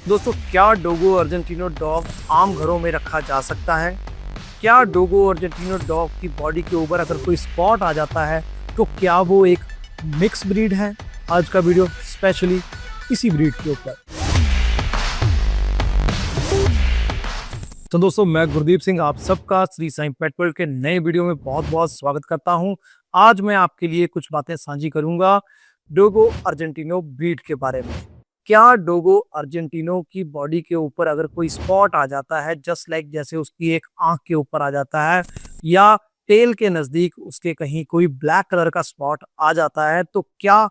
दोस्तों, क्या डोगो Argentino dog आम घरों में रखा जा सकता है? क्या डोगो अर्जेंटिनो डॉग की बॉडी के ऊपर अगर कोई स्पॉट आ जाता है तो क्या वो एक मिक्स ब्रीड है? आज का वीडियो स्पेशली इसी ब्रीड के ऊपर। तो दोस्तों, मैं गुरदीप सिंह आप सबका श्री साईं पेट वर्ल्ड के नए वीडियो में बहुत बहुत स्वागत करता हूं। आज मैं आपके लिए कुछ बातें साझी करूंगा डोगो अर्जेंटिनो ब्रीड के बारे में। क्या डोगो अर्जेंटिनो की बॉडी के ऊपर अगर कोई स्पॉट आ जाता है, जस्ट लाइक जैसे उसकी एक आंख के ऊपर आ जाता है या टेल के नजदीक उसके कहीं कोई ब्लैक कलर का स्पॉट आ जाता है, तो क्या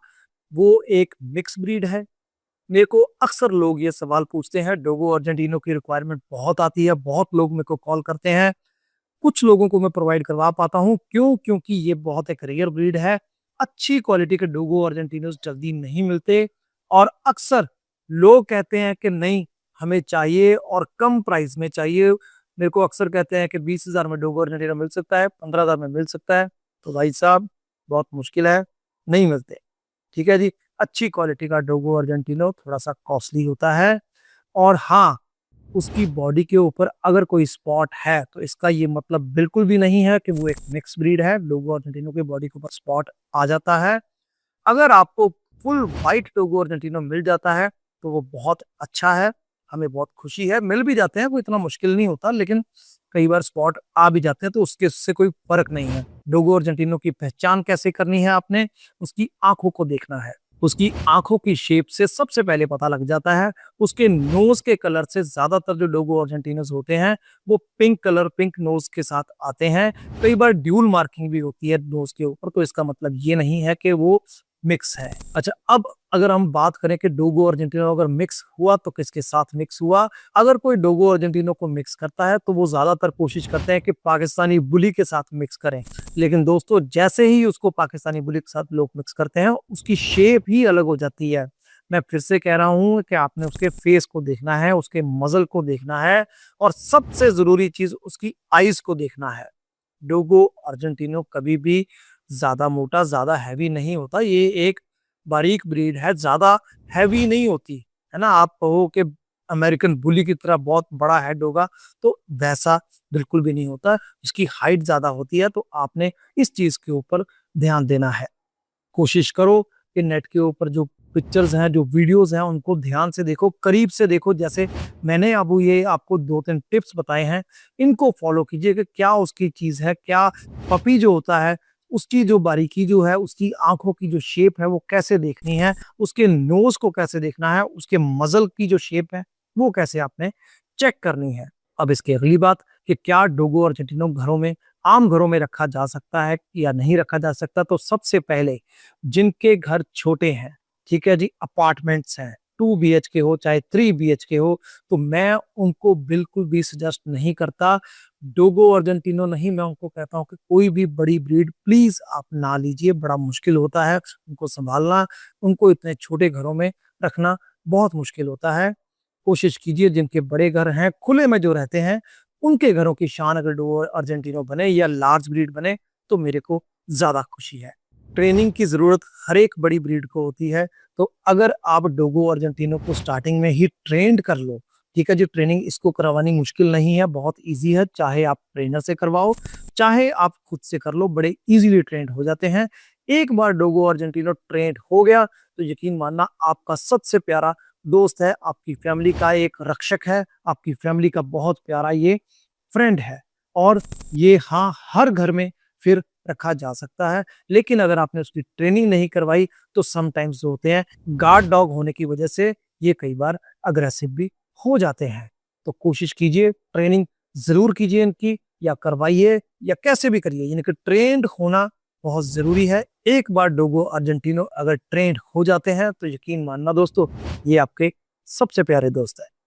वो एक मिक्स ब्रीड है? मेरे को अक्सर लोग ये सवाल पूछते हैं। डोगो अर्जेंटिनो की रिक्वायरमेंट बहुत आती है, बहुत लोग मेरे को कॉल करते हैं। कुछ लोगों को मैं प्रोवाइड करवा पाता हूँ। क्यों? क्योंकि ये बहुत एक रेयर ब्रीड है। अच्छी क्वालिटी के डोगो अर्जेंटिनोस जल्दी नहीं मिलते और अक्सर लोग कहते हैं कि नहीं, हमें चाहिए और कम प्राइस में चाहिए। मेरे को अक्सर कहते हैं कि 20,000 में डोगो अर्जेंटिनो मिल सकता है, 15,000 में मिल सकता है। तो भाई साहब, बहुत मुश्किल है, नहीं मिलते। ठीक है जी। अच्छी क्वालिटी का डोगो अर्जेंटिनो थोड़ा सा कॉस्टली होता है। और हाँ, उसकी बॉडी के ऊपर अगर कोई स्पॉट है तो इसका ये मतलब बिल्कुल भी नहीं है कि वो एक मिक्स ब्रीड है। डोगो अर्जेंटिनो की बॉडी के ऊपर स्पॉट आ जाता है। अगर आपको फुल व्हाइट डोगो अर्जेंटिनो मिल जाता है तो वो बहुत अच्छा है, हमें बहुत खुशी है। मिल भी जाते हैं, कोई इतना मुश्किल नहीं होता, लेकिन कई बार स्पॉट आ भी जाते हैं तो उससे कोई फर्क नहीं है। डोगो अर्जेंटिनो की पहचान कैसे करनी है आपने? उसकी आंखों को देखना है। उसकी आंखों की शेप से सबसे पहले पता लग जाता है। उसके नोज के कलर से ज्यादातर जो डोगो अर्जेंटिनोस होते हैं वो पिंक कलर, पिंक नोज के साथ आते हैं। कई बार ड्यूल मार्किंग भी होती है नोज के ऊपर, तो इसका मतलब ये नहीं है कि वो मिक्स है। अच्छा, अब अगर हम बात करें कि डोगो अर्जेंटिनो अगर मिक्स हुआ तो किसके साथ मिक्स हुआ? अगर कोई डोगो अर्जेंटिनो को मिक्स करता है तो वो ज्यादातर कोशिश करते हैं कि पाकिस्तानी बुली के साथ मिक्स करें। लेकिन दोस्तों, जैसे ही उसको पाकिस्तानी बुली के साथ लोग मिक्स करते हैं, उसकी शेप ही अलग हो जाती है। मैं फिर से कह रहा हूं कि आपने उसके फेस को देखना है, उसके मजल को देखना है और सबसे जरूरी चीज उसकी आईज को देखना है। डोगो अर्जेंटिनो कभी भी ज्यादा मोटा, ज्यादा हैवी नहीं होता। ये एक बारीक ब्रीड है, ज्यादा हैवी नहीं होती है ना। आप कहो कि अमेरिकन बुली की तरह बहुत बड़ा हेड होगा, तो वैसा बिल्कुल भी नहीं होता। इसकी हाइट ज्यादा होती है, तो आपने इस चीज के ऊपर ध्यान देना है। कोशिश करो कि नेट के ऊपर जो पिक्चर्स हैं, जो वीडियोस हैं, उनको ध्यान से देखो, करीब से देखो। जैसे मैंने अब ये आपको 2-3 टिप्स बताए हैं, इनको फॉलो कीजिए कि क्या उसकी चीज है। क्या पपी जो होता है उसकी जो बारीकी जो है, उसकी आंखों की जो शेप है वो कैसे देखनी है, उसके नोज को कैसे देखना है, उसके मजल की जो शेप है वो कैसे आपने चेक करनी है। अब इसकी अगली बात कि क्या डोगो अर्जेंटिनो घरों में, आम घरों में रखा जा सकता है या नहीं रखा जा सकता? तो सबसे पहले जिनके घर छोटे हैं, ठीक है जी, अपार्टमेंट्स हैं, 2 BHK हो चाहे 3 BHK हो, तो मैं उनको बिल्कुल भी सजेस्ट नहीं करता। डोगो अर्जेंटिनो नहीं, मैं उनको कहता हूँ कि कोई भी बड़ी ब्रीड प्लीज आप ना लीजिए। बड़ा मुश्किल होता है उनको संभालना, उनको इतने छोटे घरों में रखना बहुत मुश्किल होता है। कोशिश कीजिए जिनके बड़े घर हैं, खुले में जो रहते हैं, उनके घरों की शान अगर डोगो अर्जेंटिनो बने या लार्ज ब्रीड बने तो मेरे को ज्यादा खुशी है। ट्रेनिंग की जरूरत हर एक बड़ी ब्रीड को होती है। तो अगर आप डोगो अर्जेंटिनो को स्टार्टिंग में ही ट्रेंड कर लो, ठीक है जी, ट्रेनिंग इसको करवानी मुश्किल नहीं है, बहुत इजी है। चाहे आप ट्रेनर से करवाओ, चाहे आप खुद से कर लो, बड़े इजीली ट्रेंड हो जाते हैं। एक बार डोगो अर्जेंटिनो ट्रेंड हो गया तो यकीन मानना आपका सबसे प्यारा दोस्त है, आपकी फैमिली का एक रक्षक है, आपकी फैमिली का बहुत प्यारा ये फ्रेंड है। और ये हाँ, हर घर में फिर रखा जा सकता है। लेकिन अगर आपने उसकी ट्रेनिंग नहीं करवाई तो समटाइम्स होते हैं, गार्ड डॉग होने की वजह से ये कई बार अग्रेसिव भी हो जाते हैं। तो कोशिश कीजिए, ट्रेनिंग जरूर कीजिए इनकी, या करवाइए या कैसे भी करिए, यानी कि ट्रेंड होना बहुत जरूरी है। एक बार डोगो अर्जेंटिनो अगर ट्रेंड हो जाते हैं तो यकीन मानना दोस्तों, ये आपके सबसे प्यारे दोस्त है।